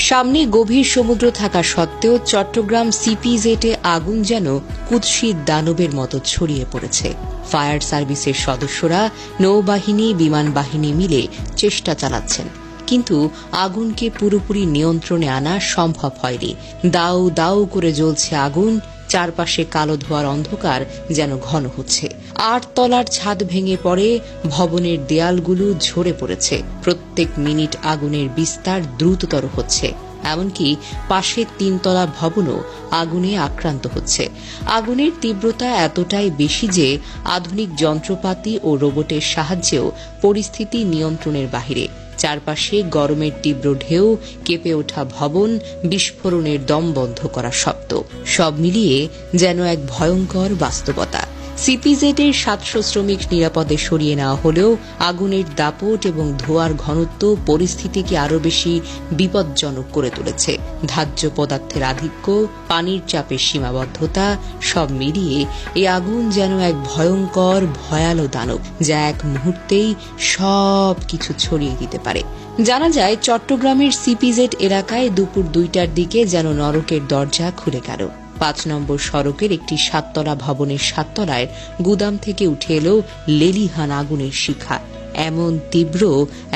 সামনে গভীর সমুদ্র থাকা সত্ত্বেও চট্টগ্রাম সিপিজেটে আগুন যেন কুৎসিত দানবের মতো ছড়িয়ে পড়েছে। ফায়ার সার্ভিসের সদস্যরা, নৌবাহিনী, বিমান বাহিনী মিলে চেষ্টা চালাচ্ছেন, কিন্তু আগুনকে পুরোপুরি নিয়ন্ত্রণে আনা সম্ভব হয়নি। দাউ দাউ করে জ্বলছে আগুন, চারপাশে কালো ধোঁয়ার অন্ধকার যেন ঘন হচ্ছে। 8 তলার ছাদ ভেঙে পড়ে, ভবনের দেয়ালগুলো ঝরে পড়েছে। প্রত্যেক মিনিট আগুনের বিস্তার দ্রুততর হচ্ছে, এমনকি পাশের 3 তলা ভবনও আগুনে আক্রান্ত হচ্ছে। আগুনের তীব্রতা এতটাই বেশি যে আধুনিক যন্ত্রপাতি ও রোবটের সাহায্যেও পরিস্থিতি নিয়ন্ত্রণের বাইরে। চারপাশে গরমের তীব্র ঢেউ, কেঁপে ওঠা ভবন, বিস্ফোরণের দম বন্ধ করা শব্দ, সব মিলিয়ে যেন এক ভয়ঙ্কর বাস্তবতা। সিপিজেডের 700 শ্রমিক নিরাপদে সরিয়ে নেওয়া হলেও আগুনের দাপট এবং ধোঁয়ার ঘনত্ব পরিস্থিতিকে আরও বেশি বিপজ্জনক করে তুলেছে। ধার্য পদার্থের আধিক্য, পানির চাপের সীমাবদ্ধতা, সব মিলিয়ে এই আগুন যেন এক ভয়ঙ্কর ভয়ালো দানব, যা এক মুহূর্তেই সব কিছু ছড়িয়ে দিতে পারে। জানা যায়, চট্টগ্রামের সিপিজেড এলাকায় দুপুর 2টার দিকে যেন নরকের দরজা খুলে গেল। 5 নম্বর সড়কের একটি 7 তলা ভবনের 7 তলায় গুদাম থেকে উঠে এলো লেলিহান আগুনের শিখা। এমন তীব্র,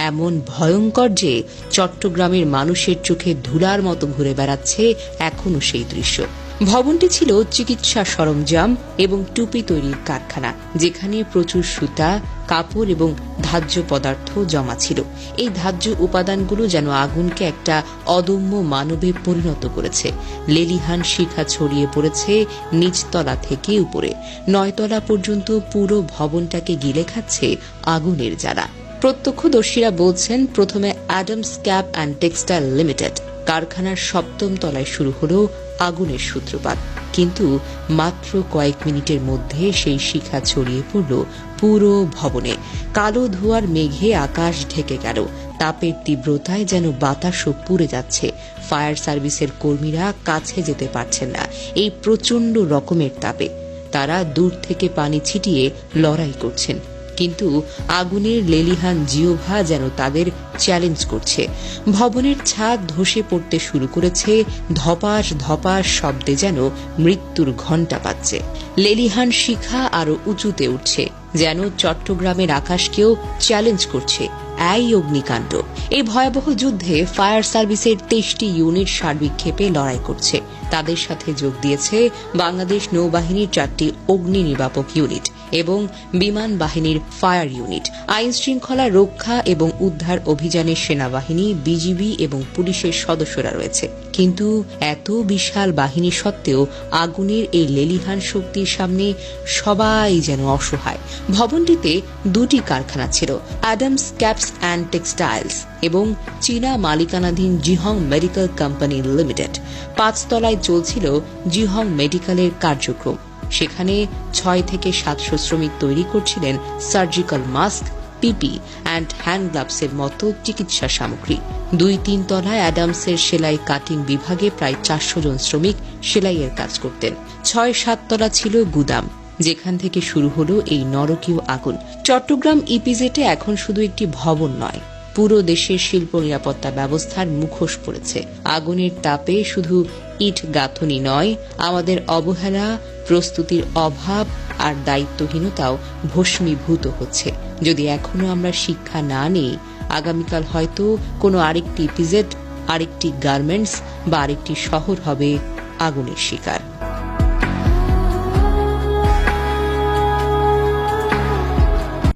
এমন ভয়ঙ্কর যে চট্টগ্রামের মানুষের চোখে ধুলার মতো ঘুরে বেড়াচ্ছে এখনো সেই দৃশ্য। ভবনটি ছিল চিকিৎসা সরঞ্জাম এবং টুপি তৈরির কারখানা, যেখানে প্রচুর সুতা, কাপড় এবং ধার্য পদার্থ জমা ছিল। এই ধার্য উপাদানগুলো যেন আগুনকে একটা অদম্য মানবে পরিণত করেছে। লেলিহান শিখা ছড়িয়ে পড়েছে নিচতলা থেকে উপরে, 9 তলা পর্যন্ত পুরো ভবনটাকে গিলে খাচ্ছে আগুনের জ্বালা। প্রত্যক্ষদর্শীরা বলছেন, প্রথমে Adams cap and textile limited কারখানার 7ম তলায় শুরু হলো আগুনের সূত্রপাত, কিন্তু মাত্র কয়েক মিনিটের মধ্যে সেই শিখা ছড়িয়ে পড়ল পুরো ভবনে। কালো ধোঁয়ার মেঘে আকাশ ঢেকে গেল, তাপের তীব্রতায় যেন বাতাসও পুড়ে যাচ্ছে। ফায়ার সার্ভিসের কর্মীরা কাছে যেতে পারছেন না এই প্রচণ্ড রকমের তাপে। তারা দূর থেকে পানি ছিটিয়ে লড়াই করছেন, কিন্তু আগুনের লেলিহান জিহ্বা যেন তাদের চ্যালেঞ্জ করছে। ভবনের ছাদ ধসে পড়তে শুরু করেছে, ধপাস ধপাস শব্দে যেন মৃত্যুর ঘণ্টা বাজছে। লেলিহান শিখা আরো উঁচুতে উঠছে, যেন চট্টগ্রামের আকাশকেও চ্যালেঞ্জ করছে। এই অগ্নিকাণ্ড, এই ভয়াবহ যুদ্ধে ফায়ার সার্ভিসের 23টি ইউনিট সার্বিক ক্ষেপে লড়াই করছে। তাদের সাথে যোগ দিয়েছে বাংলাদেশ নৌবাহিনীর 4টি অগ্নি নির্বাপক ইউনিট এবং বিমান বাহিনীর ফায়ার ইউনিট। আইন শৃঙ্খলা রক্ষা এবং উদ্ধার অভিযানে সেনাবাহিনী, বিজিবি এবং পুলিশের সদস্যরা রয়েছে। কিন্তু এত বিশাল বাহিনী সত্ত্বেও আগুনের এই লেলিহান শক্তির সামনে সবাই যেন অসহায়। ভবনটিতে 2টি কারখানা ছিল, অ্যাডামস ক্যাপস অ্যান্ড টেক্সটাইলস এবং চীনা মালিকানাধীন জিহং মেডিকেল কোম্পানি লিমিটেড। 5 তলায় চলছিল জিহং মেডিকেলের কার্যক্রম। সেখানে 6 থেকে 700 শ্রমিক তৈরি করছিলেন surgical mask, PP and hand গ্লাভসের মতো চিকিৎসা সামগ্রী। 2-3 তলায় অ্যাডামসের সেলাই কাটিং বিভাগে প্রায় 400 জন শ্রমিক সেলাইয়ের কাজ করতেন। 6-7 তলা ছিল গুদাম, যেখান থেকে শুরু হলো এই নরকীয় আগুন। চট্টগ্রাম ইপিজেটে এখন শুধু একটি ভবন নয়, পুরো দেশের শিল্প নিরাপত্তা ব্যবস্থার মুখোশ পড়েছে। আগুনের তাপে শুধু ইট গাঁথনি নয়, আমাদের অবহেলা, প্রস্তুতির অভাব আর দায়িত্বহীনতাও ভস্মীভূত হচ্ছে। যদি এখনো আমরা শিক্ষা না নিই, আগামীকাল হয়তো কোনো আরেকটি ইপিজেড, আরেকটি গার্মেন্টস বা আরেকটি শহর হবে আগুনের শিকার।